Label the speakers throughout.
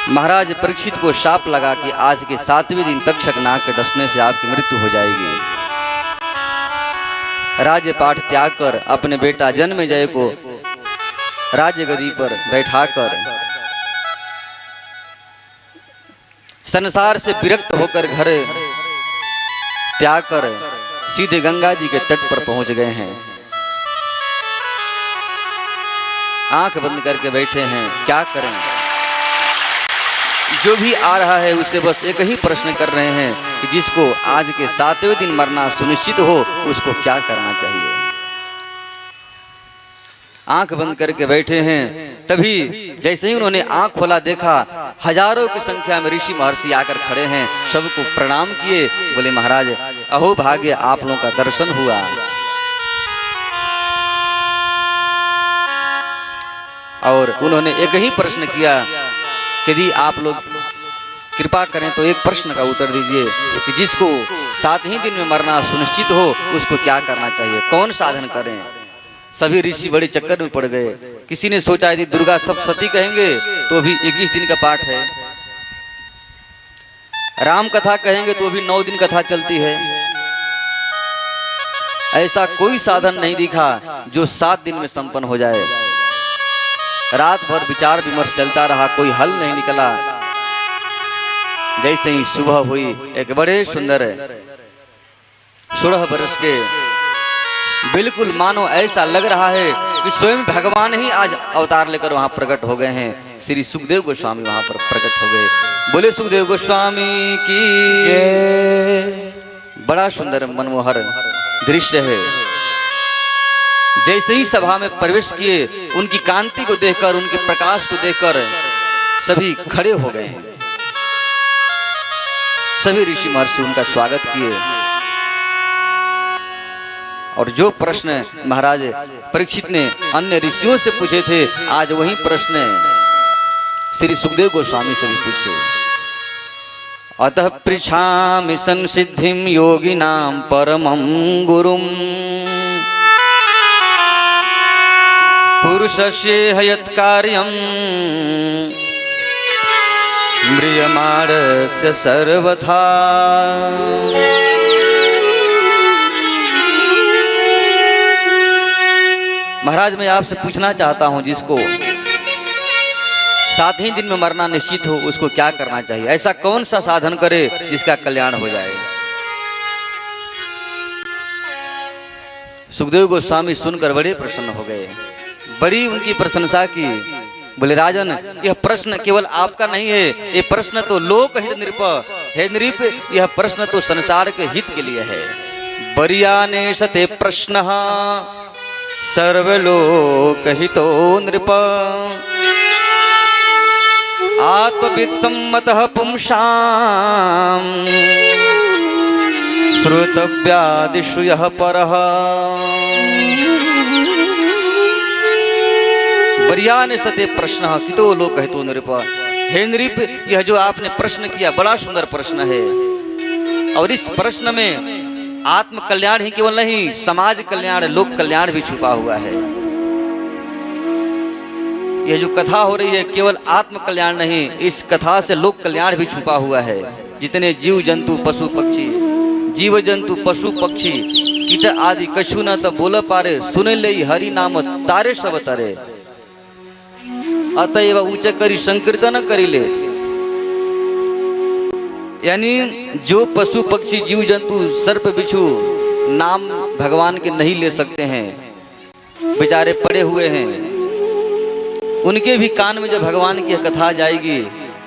Speaker 1: महाराज परीक्षित को शाप लगा कि आज के 7वें दिन तक्षक नाग के डसने से आपकी मृत्यु हो जाएगी। राज्यपाठ त्याग कर अपने बेटा जन्मेजय को राज्य गद्दी पर बैठाकर संसार से विरक्त होकर घर त्याग कर सीधे गंगा जी के तट पर पहुंच गए हैं। आंख बंद करके बैठे हैं, क्या करें। जो भी आ रहा है उससे बस एक ही प्रश्न कर रहे हैं कि जिसको आज के 7वें दिन मरना सुनिश्चित हो उसको क्या करना चाहिए। आंख बंद करके बैठे हैं, तभी जैसे ही उन्होंने आंख खोला देखा हजारों की संख्या में ऋषि महर्षि आकर खड़े हैं। सबको प्रणाम किए, बोले महाराज अहो भाग्य आप लोगों का दर्शन हुआ। और उन्होंने एक ही प्रश्न किया कि यदि आप लोग कृपा करें तो एक प्रश्न का उत्तर दीजिए कि जिसको 7 ही दिन में मरना सुनिश्चित हो उसको क्या करना चाहिए, कौन साधन करें। सभी ऋषि बड़े चक्कर में पड़ गए। किसी ने सोचा यदि दुर्गा सप्तशती कहेंगे तो भी 21 दिन का पाठ है, राम कथा कहेंगे तो भी 9 दिन कथा चलती है। ऐसा कोई साधन नहीं दिखा जो 7 दिन में संपन्न हो जाए। रात भर विचार विमर्श चलता रहा, कोई हल नहीं निकला। जैसे ही सुबह हुई, एक बड़े सुंदर 16 वर्ष के बिल्कुल मानो ऐसा लग रहा है कि स्वयं भगवान ही आज अवतार लेकर वहां प्रकट हो गए हैं। श्री सुखदेव गोस्वामी वहां पर प्रकट हो गए। बोले सुखदेव गोस्वामी की जय। बड़ा सुंदर मनमोहर दृश्य है। जैसे ही सभा में प्रवेश किए, उनकी कांति को देखकर, उनके प्रकाश को देखकर सभी खड़े हो गए। सभी ऋषि महर्षि उनका स्वागत किए। और जो प्रश्न महाराज परीक्षित ने अन्य ऋषियों से पूछे थे, आज वही प्रश्न श्री सुखदेव गोस्वामी से भी पूछे। अतः पृच्छामि संसिद्धिं योगिनां परमं गुरुं पुरुषस्य हयत्कार्यं म्रियमाणस्य सर्वथा। महाराज मैं आपसे पूछना चाहता हूं, जिसको 7 ही दिन में मरना निश्चित हो उसको क्या करना चाहिए। ऐसा कौन सा साधन करे जिसका कल्याण हो जाए। सुखदेव गोस्वामी सुनकर बड़े प्रसन्न हो गए, बड़ी उनकी प्रशंसा की। बोले राजन यह प्रश्न केवल आपका नहीं है, ये प्रश्न तो लोक हित नृप है। नृप यह प्रश्न तो संसार के हित के लिए है। बरियाने सते प्रश्न सर्वलोक हितो नृप आत्मविद सम्मतः पुंसां श्रोतव्यादिषु यः परः। बरियाने सते प्रश्न कितो लोक हितो नृप। हे नृप यह जो आपने प्रश्न किया बड़ा सुंदर प्रश्न है, और इस प्रश्न में आत्म कल्याण ही केवल नहीं, समाज कल्याण, लोक कल्याण भी छुपा हुआ है। यह जो कथा हो रही है केवल आत्म कल्याण नहीं, इस कथा से लोक कल्याण भी छुपा हुआ है। जितने जीव जंतु पशु पक्षी, जीव जंतु पशु पक्षी कीट आदि कछु न तो बोल पारे, सुने ले हरि नाम तारे सब तारे। अतएव ऊंचे करी संकीर्तन करी ले। यानी जो पशु पक्षी जीव जंतु सर्प बिच्छू नाम भगवान के नहीं ले सकते हैं, बेचारे पड़े हुए हैं, उनके भी कान में जब भगवान की कथा जाएगी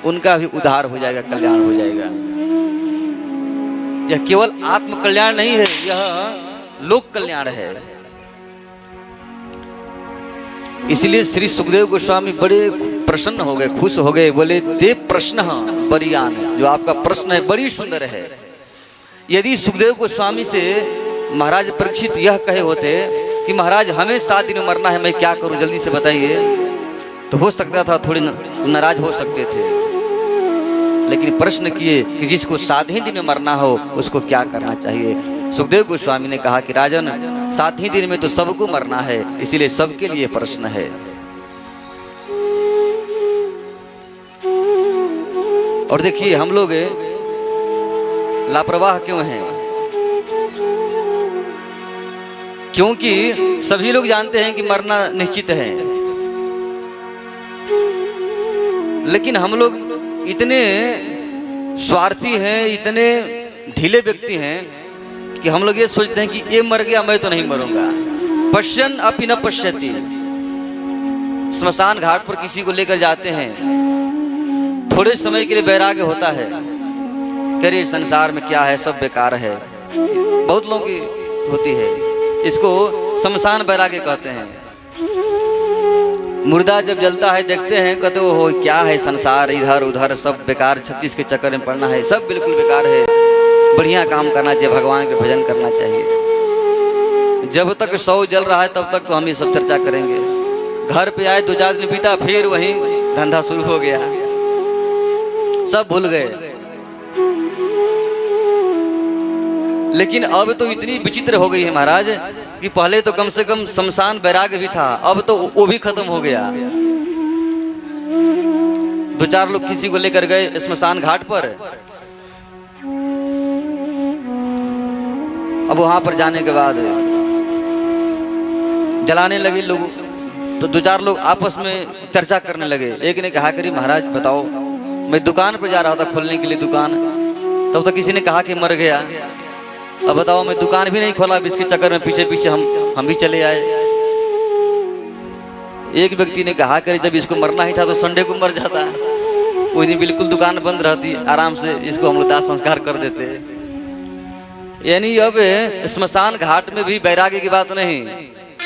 Speaker 1: उनका भी उद्धार हो जाएगा, कल्याण हो जाएगा। यह केवल आत्म कल्याण नहीं है, यह लोक कल्याण है। इसलिए श्री सुखदेव गोस्वामी बड़े प्रसन्न हो गए, खुश हो गए। बोले ते प्रश्न बरियान, जो आपका प्रश्न है बड़ी सुंदर है। यदि सुखदेव गोस्वामी से महाराज परीक्षित यह कहे होते कि महाराज हमें 7 दिन मरना है, मैं क्या करूं जल्दी से बताइए, तो हो सकता था थोड़ी नाराज हो सकते थे। लेकिन प्रश्न किए कि जिसको 7 ही दिन में मरना हो उसको क्या करना चाहिए। सुखदेव गोस्वामी ने कहा कि राजन 7 ही दिन में तो सबको मरना है, इसीलिए सबके लिए प्रश्न है। और देखिए हम लोग लापरवाह क्यों हैं? क्योंकि सभी लोग जानते हैं कि मरना निश्चित है, लेकिन हम लोग इतने स्वार्थी हैं, इतने ढीले व्यक्ति हैं कि हम लोग ये सोचते हैं कि ये मर गया, मैं तो नहीं मरूंगा। पश्यन अपि न पश्यति। स्मशान घाट पर किसी को लेकर जाते हैं, थोड़े समय के लिए वैराग्य होता है, करिए संसार में क्या है, सब बेकार है। बहुत लोगों की होती है, इसको शमशान वैराग्य कहते हैं। मुर्दा जब जलता है देखते हैं, कहते हो क्या है संसार, इधर उधर सब बेकार, 36 के चक्कर में पड़ना है, सब बिल्कुल बेकार है, बढ़िया काम करना चाहिए, भगवान के भजन करना चाहिए। जब तक 100 जल रहा है तब तक तो हम ये सब चर्चा करेंगे। घर पे आए 2-4 दिन बीता, फिर वही धंधा शुरू हो गया, सब भूल गए। लेकिन अब तो इतनी विचित्र हो गई है महाराज कि पहले तो कम से कम शमशान वैराग्य भी था, अब तो वो भी खत्म हो गया। 2-4 लोग किसी को लेकर गए शमशान घाट पर, अब वहां पर जाने के बाद जलाने लगे लोग, तो 2-4 लोग आपस में चर्चा करने लगे। एक ने कहा करी महाराज बताओ, मैं दुकान पर जा रहा था खोलने के लिए दुकान, तब तो किसी ने कहा कि मर गया। अब बताओ मैं दुकान भी नहीं खोला, इसके चक्कर में पीछे पीछे हम भी चले आए। एक व्यक्ति ने कहा करी जब इसको मरना ही था तो संडे को मर जाता, उस दिन बिल्कुल दुकान बंद रहती, आराम से इसको हम लोग दाह संस्कार कर देते। यानी अब स्मशान घाट में भी वैराग्य की बात नहीं,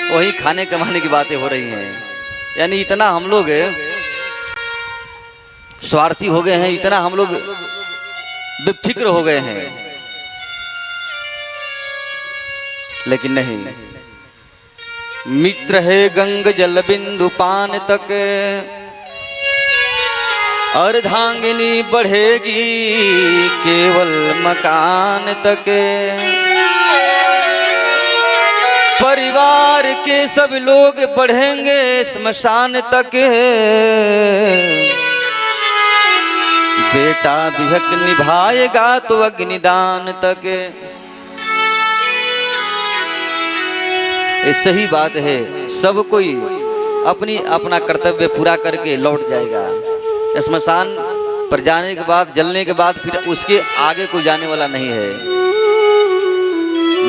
Speaker 1: वही खाने कमाने की बातें हो रही हैं। यानी इतना हम लोग स्वार्थी हो गए हैं, इतना हम लोग बेफिक्र हो गए हैं। लेकिन नहीं, मित्र है गंग जल बिंदु पान तक, अर्धांगिनी बढ़ेगी केवल मकान तक। परिवार के सब लोग बढ़ेंगे स्मशान तक, बेटा भी हक निभाएगा तो अग्निदान तक। ये सही बात है, सब कोई अपनी अपना कर्तव्य पूरा करके लौट जाएगा। स्मशान पर जाने के बाद, जलने के बाद फिर उसके आगे कोई जाने वाला नहीं है।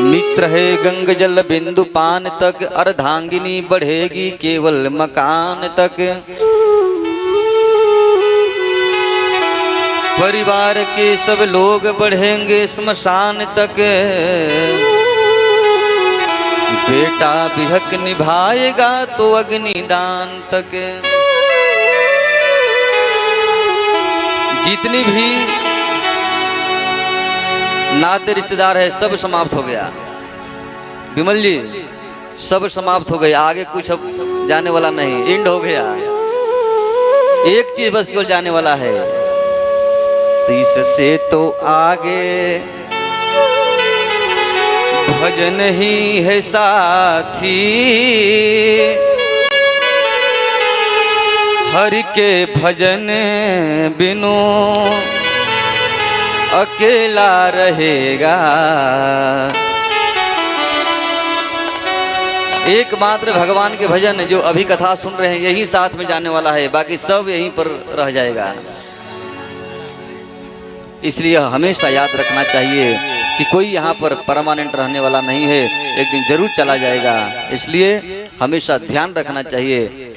Speaker 1: मित्र है गंग जल बिंदु पान तक, अर्धांगिनी बढ़ेगी केवल मकान तक। परिवार के सब लोग बढ़ेंगे स्मशान तक, बेटा भी हक निभाएगा तो अग्निदान तक। जितनी भी नाते रिश्तेदार है सब समाप्त हो गया। विमल जी, सब समाप्त हो गए, आगे कुछ अब जाने वाला नहीं, एंड हो गया। एक चीज बस केवल जाने वाला है, तो इससे तो आगे भजन ही है साथी, हरि के भजन बिनु अकेला रहेगा। एकमात्र भगवान के भजन जो अभी कथा सुन रहे हैं यही साथ में जाने वाला है, बाकी सब यहीं पर रह जाएगा। इसलिए हमेशा याद रखना चाहिए कि कोई यहाँ पर परमानेंट रहने वाला नहीं है, एक दिन जरूर चला जाएगा। इसलिए हमेशा ध्यान रखना चाहिए,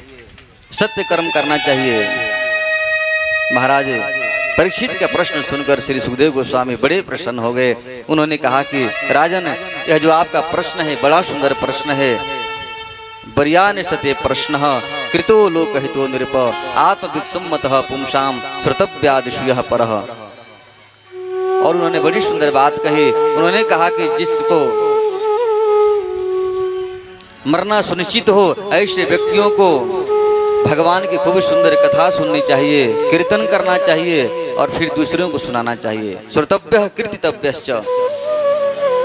Speaker 1: सत्य कर्म करना चाहिए। महाराज परीक्षित का प्रश्न सुनकर श्री सुखदेव गोस्वामी बड़े प्रसन्न हो गए। उन्होंने कहा कि राजन, यह जो आपका प्रश्न है बड़ा सुंदर प्रश्न है। बर्यान सते प्रश्न कृतो लोकहितो नृप, आत्मवित्सम्मत पुंसाम श्रुतव्यादिषु यः परः। और उन्होंने बड़ी सुंदर बात कही। उन्होंने कहा कि जिसको मरना सुनिश्चित हो, ऐसे व्यक्तियों को भगवान की खूब सुंदर कथा सुननी चाहिए, कीर्तन करना चाहिए और फिर दूसरों को सुनाना चाहिए। श्रोतव्यः कीर्तितव्यश्च,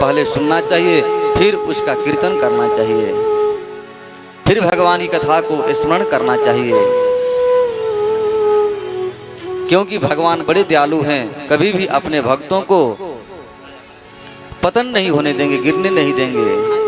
Speaker 1: पहले सुनना चाहिए फिर उसका कीर्तन करना चाहिए, फिर भगवान की कथा को स्मरण करना चाहिए। क्योंकि भगवान बड़े दयालु हैं, कभी भी अपने भक्तों को पतन नहीं होने देंगे, गिरने नहीं देंगे।